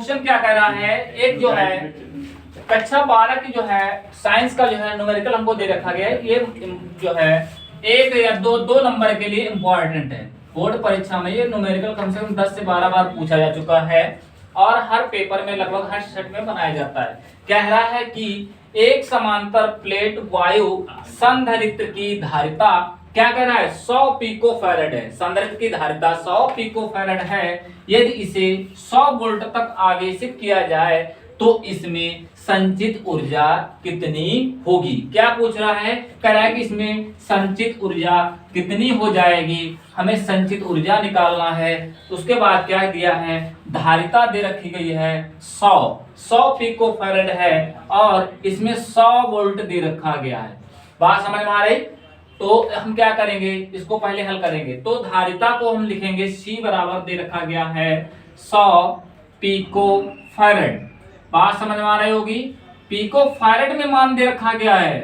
Question क्या कह रहा है, एक जो है कक्षा 12 की जो है साइंस का जो है न्यूमेरिकल हमको दे रखा गया है। ये जो है एक या दो नंबर के लिए इंपॉर्टेंट है। बोर्ड परीक्षा में ये न्यूमेरिकल कम से कम 10 से 12 बार पूछा जा चुका है और हर पेपर में लगभग हर सेट में बनाया जाता है। कह रहा है कि एक समांतर प्लेट वायु संधारित्र की धारिता क्या कह रहा है 100 पिको फैरेड है। संधारित्र की धारिता 100 पिको फैरेड है। यदि इसे 100 वोल्ट तक आवेशित किया जाए तो इसमें संचित ऊर्जा कितनी होगी। क्या पूछ रहा है, कह रहा है कि इसमें संचित ऊर्जा कितनी हो जाएगी, हमें संचित ऊर्जा निकालना है। उसके बाद क्या दिया है, धारिता दे रखी गई है 100 पिको फैरेड है और इसमें 100 वोल्ट दे रखा गया है। बात समझ में आ रही। तो हम क्या करेंगे, इसको पहले हल करेंगे। तो धारिता को हम लिखेंगे C बराबर दे रखा गया है 100 पिको फैरेड। बात समझ में आ रही होगी। पिको फैरेड में मान दे रखा गया है।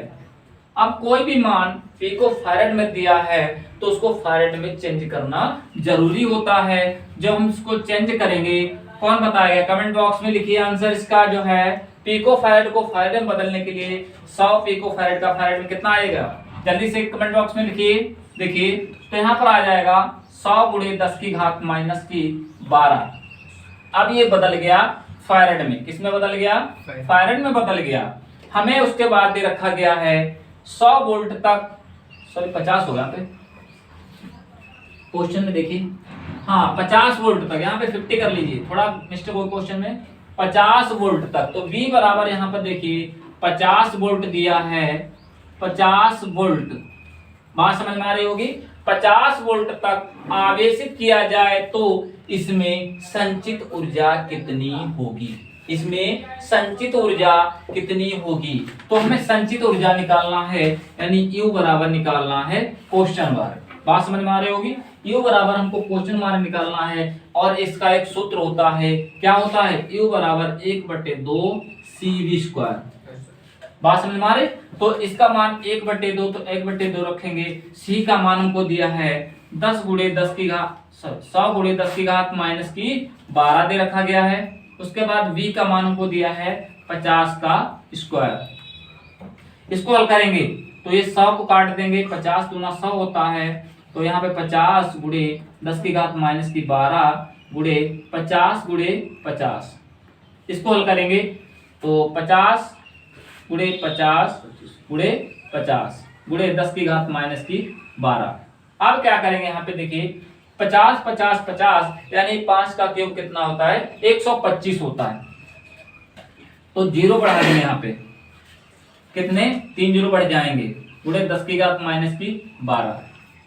अब कोई भी मान पिको फैरेड में दिया है तो उसको फैरेड में चेंज करना जरूरी होता है। जब हम इसको चेंज करेंगे, कौन बताएगा, कमेंट बॉक्स में लिखिए आंसर इसका जो है। पिको फैरेड को फैरेड में बदलने के लिए 100 पिको फैरेड का फैरेड में कितना आएगा, जल्दी से कमेंट बॉक्स में लिखिए। देखिए तो यहाँ पर आ जाएगा 100 गुणे 10 की घात माइनस की 12। अब ये बदल गया फैरेड में। किस में बदल गया, फैरेड में बदल गया। हमें उसके बाद दे रखा गया है 100 वोल्ट तक, सॉरी 50 होगा पे क्वेश्चन में देखिए, हाँ 50 वोल्ट तक, यहाँ पे 50 कर लीजिए, थोड़ा मिस्टेक हो क्वेश्चन में। 50 वोल्ट तक तो V बराबर यहाँ पर देखिए 50 वोल्ट दिया है, 50 वोल्ट। बात समझ में आ रही होगी। 50 वोल्ट तक आवेशित किया जाए तो इसमें संचित ऊर्जा कितनी होगी, इसमें संचित ऊर्जा कितनी होगी। तो हमें संचित ऊर्जा निकालना है, यानी U बराबर निकालना है क्वेश्चन मार्क। बात समझ में आ रही होगी। U बराबर हमको क्वेश्चन मार्क निकालना है और इसका एक सूत्र होता है, क्या होता है, U बराबर 1/2 CV²। बात समझ में आ रही। तो इसका मान 1/2 तो 1/2 रखेंगे। C का मान हमको दिया है 10 गुणे 10 की घात 100 गुणे 10 की घात माइनस की 12 दे रखा गया है। उसके बाद V का मान हमको दिया है 50 का स्क्वायर। इसको हल करेंगे तो ये 100 को काट देंगे, 50 दूना 100 होता है। तो यहाँ पे 50 गुणे 10 की घात माइनस की 12 गुणे 50 गुणे 50। इसको हल करेंगे तो 50 गुणे 50 गुणे 50 गुणे 10 की घात माइनस की 12। अब क्या करेंगे, यहाँ पे देखिए 50 50 50 यानी 5 का क्यूब कितना होता है, 125 होता है। तो जीरो बढ़ा देंगे, यहाँ पे कितने 3 जीरो बढ़ जाएंगे, गुणे 10 की घात माइनस की 12।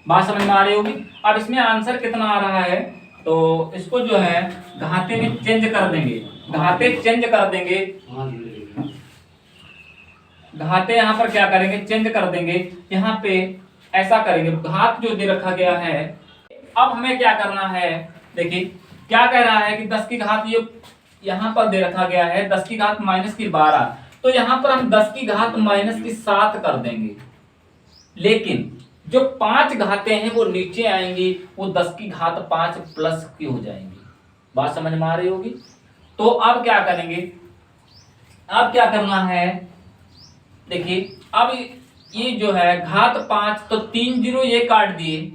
बात समझ में आ रही होगी। अब इसमें आंसर कितना आ रहा है, तो इसको जो है घाते में चेंज कर देंगे, घाते चेंज कर देंगे, घाते यहाँ पर क्या करेंगे, चेंज कर देंगे। यहाँ पे ऐसा करेंगे, घात जो दे रखा गया है। अब हमें क्या करना है, देखिए क्या कह रहा है कि 10 की घात ये यहाँ पर दे रखा गया है 10 की घात माइनस की 12। तो यहाँ पर हम 10 की घात माइनस की 7 कर देंगे, लेकिन जो 5 घातें हैं वो नीचे आएंगी, वो 10 की घात 5 प्लस की हो जाएंगी। बात समझ में आ रही होगी। तो अब क्या करेंगे, अब क्या करना है, देखिए अब ये जो है घात 5, तो 3 जीरो ये काट दिए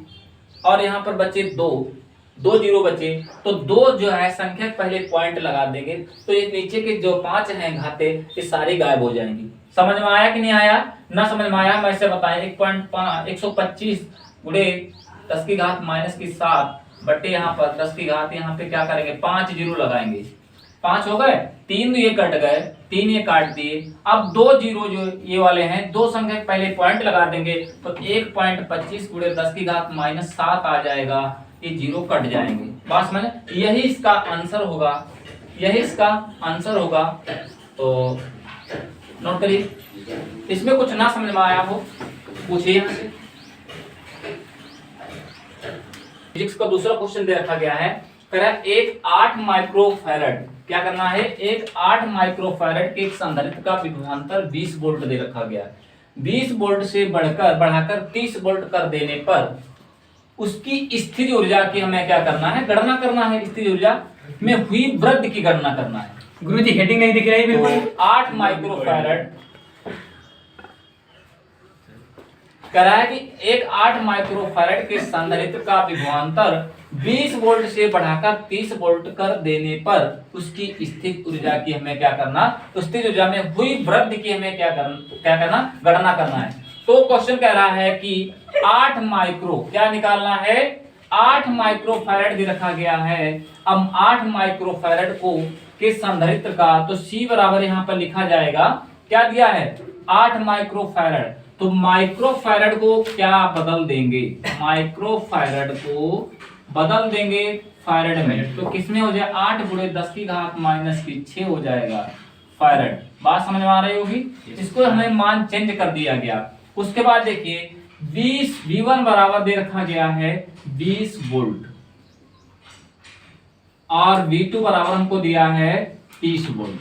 और यहाँ पर बचे 2 जीरो बचे। तो 2 जो है संख्या पहले पॉइंट लगा देंगे, तो ये नीचे के जो 5 हैं घाते ये सारी गायब हो जाएंगी। समझ में आया कि नहीं आया, ना समझ में आया मैं ऐसे बताएं। 125 गुणे 10 की घात माइनस की 7 बटे यहाँ पर 10 की घात, यहाँ पे क्या करेंगे 5 जीरो लगाएंगे, 5 हो गए, 3 ये कट गए, 3 ये काट दिए। अब 2 जीरो जो ये वाले हैं, 2 संख्या पहले पॉइंट लगा देंगे, तो 1.25 गुणे 10 की घात माइनस 7 आ जाएगा, ये जीरो कट जाएंगे। बात समझ, यही इसका आंसर होगा, यही इसका आंसर होगा। तो नोट करिए, इसमें कुछ ना समझ में आया हो पूछिए यहाँ से। फिजिक्स का दूसरा क्वेश्चन दे रखा गया है, कह रहा है एक 8 माइक्रोफैरड, क्या करना है, एक 8 माइक्रोफैरड के एक संधारित्र का विभवांतर 20 वोल्ट दे रखा गया। 20 वोल्ट से बढ़ाकर 30 वोल्ट कर देने पर उसकी स्थिर ऊर्जा की हमें क्या करना है, गणना करना है। स्थिर ऊर्जा में हुई वृद्धि की गणना करना है। गुरुजी हेडिंग नहीं दिख रही बिल्कुल। तो 8 माइक्रोफैरड कह रहा है कि एक 8 माइक्रोफैरड के संधारित्र का विभवांतर 20 वोल्ट से बढ़ाकर 30 वोल्ट कर देने पर उसकी स्थिर ऊर्जा की हमें क्या करना, स्थिर ऊर्जा में हुई वृद्धि की हमें क्या करना, गणना करना है। तो क्वेश्चन कह रहा है कि 8 माइक्रो क्या निकालना है, 8 माइक्रोफैरड दे रखा गया है। अब 8 माइक्रोफैरड को के संधारित्र का तो C बराबर यहाँ पर लिखा जाएगा, क्या दिया है 8 माइक्रोफैरड, तो माइक्रोफैरड को क्या बदल देंगे, माइक्रोफैरड को बदल देंगे फैरड में, तो किसमें हो जाए 8 गुणे 10 की घात माइनस की 6 हो जाएगा फैरड। बात समझ में आ रही होगी। इसको हमें मान चेंज कर दिया गया। उसके बाद देखिए 20 V1 बराबर दे रखा गया है 20 वोल्ट और V2 बराबर हमको दिया है 30 वोल्ट।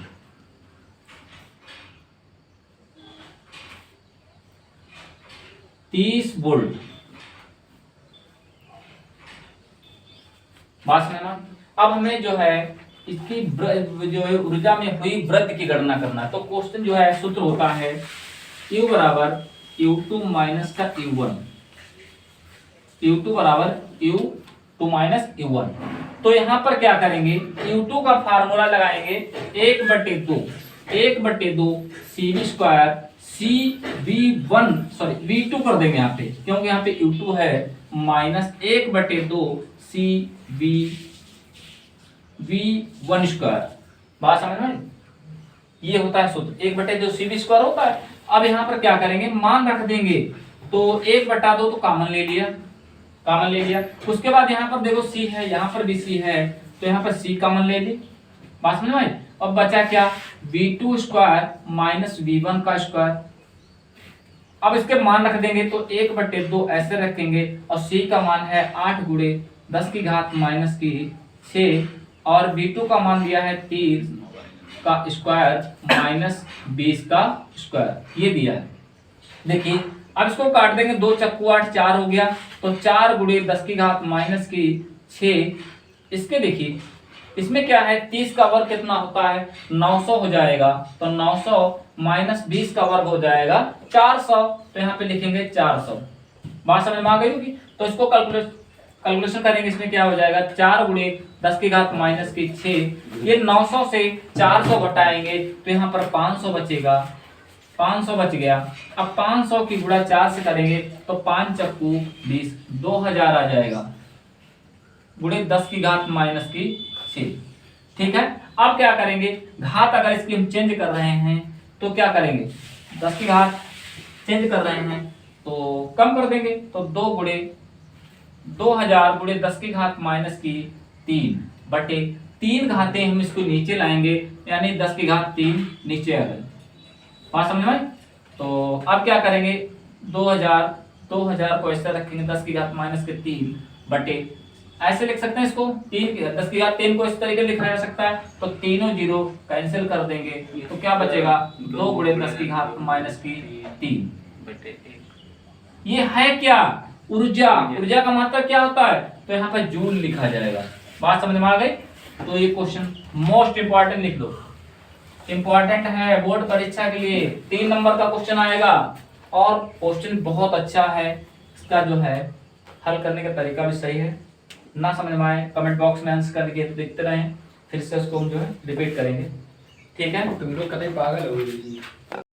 बात समझना। अब हमें जो है इसकी जो है ऊर्जा में हुई वृद्धि की गणना करना है। तो क्वेश्चन जो है सूत्र होता है U बराबर U2 माइनस का U1, U2 बराबर U2 माइनस U1। तो यहाँ पर क्या करेंगे, U2 का फार्मूला लगाएंगे 1/2 CV square CV1 sorry V2 कर देंगे यहाँ पे, क्योंकि यहाँ पे U2 है माइनस 1/2 CV1 स्क्वायर। बात समझ में, ये होता है सूत्र 1/2 CV स्क्वायर होता है। अब यहाँ पर क्या करेंगे, मान रख देंगे, तो 1/2 तो कॉमन ले लिया। उसके बाद यहाँ पर देखो C है, यहाँ पर भी C है, तो यहाँ पर C कॉमन ले ली। बात समझ में। अब बचा क्या V2 स्क्वायर माइनस V1 का स्क्वायर। अब इसके मान रख देंगे, तो 1/2 ऐसे रखेंगे और C का मान है 8 गुणे 10 की घात माइनस की 6 और V2 का मान दिया है 30 का स्क्वायर माइनस 20 का स्क्वायर, ये दिया है। देखिए अब इसको काट देंगे, 2 चक्कू 8 4 हो गया, तो 4 गुणे 10 की घात माइनस की 6। इसके देखिए इसमें क्या है 30 का वर्ग कितना होता है 900 हो जाएगा, तो 900 माइनस 20 का वर्ग हो जाएगा 400, तो यहाँ पे लिखेंगे 400। बात समझ में आ गई होगी। तो इसको कैलकुलेशन करेंगे, इसमें क्या हो जाएगा 4 गुणे 10 की घात माइनस की 6। ये 900 से 400 घटाएंगे तो यहाँ पर 500 बचेगा, 500 बच गया। अब 500 की गुणा 4 से करेंगे तो 5 चक्कू 20 2000 आ जाएगा गुणे 10 की घात माइनस की 6। ठीक है। अब क्या करेंगे, घात अगर इसकी हम चेंज कर रहे हैं तो क्या करेंगे, 10 की घात चेंज कर रहे हैं तो कम कर देंगे, तो 2 गुणे 2000 गुणे 10 की घात माइनस की 3 बटे 3 घातें हम इसको नीचे लाएंगे, यानी 10 की घात 3 नीचे आ गई। बात समझ में। तो अब क्या करेंगे 2000 को ऐसे रखेंगे 10 की घात माइनस के 3 बटे, ऐसे लिख सकते हैं इसको 10 की घात 3 को इस तरीके लिखा जा सकता है, तो तीनों जीरो कैंसिल कर देंगे, तो क्या बचेगा 2 गुणे 10 की घात माइनस की 3 बटे 1। ये है क्या ऊर्जा, ऊर्जा का मात्रा क्या होता है, तो यहाँ पर जूल लिखा जाएगा। बात समझ में आ गई। तो ये क्वेश्चन मोस्ट इंपॉर्टेंट लिख लो, इंपॉर्टेंट है बोर्ड परीक्षा के लिए, 3 नंबर का क्वेश्चन आएगा और क्वेश्चन बहुत अच्छा है। इसका जो है हल करने का तरीका भी सही है। ना समझ में आए कमेंट बॉक्स में आंसर करके तो देखते रहें, फिर से उसको हम जो है रिपीट करेंगे। ठीक है। तुम लोग कतई पागल हो गए।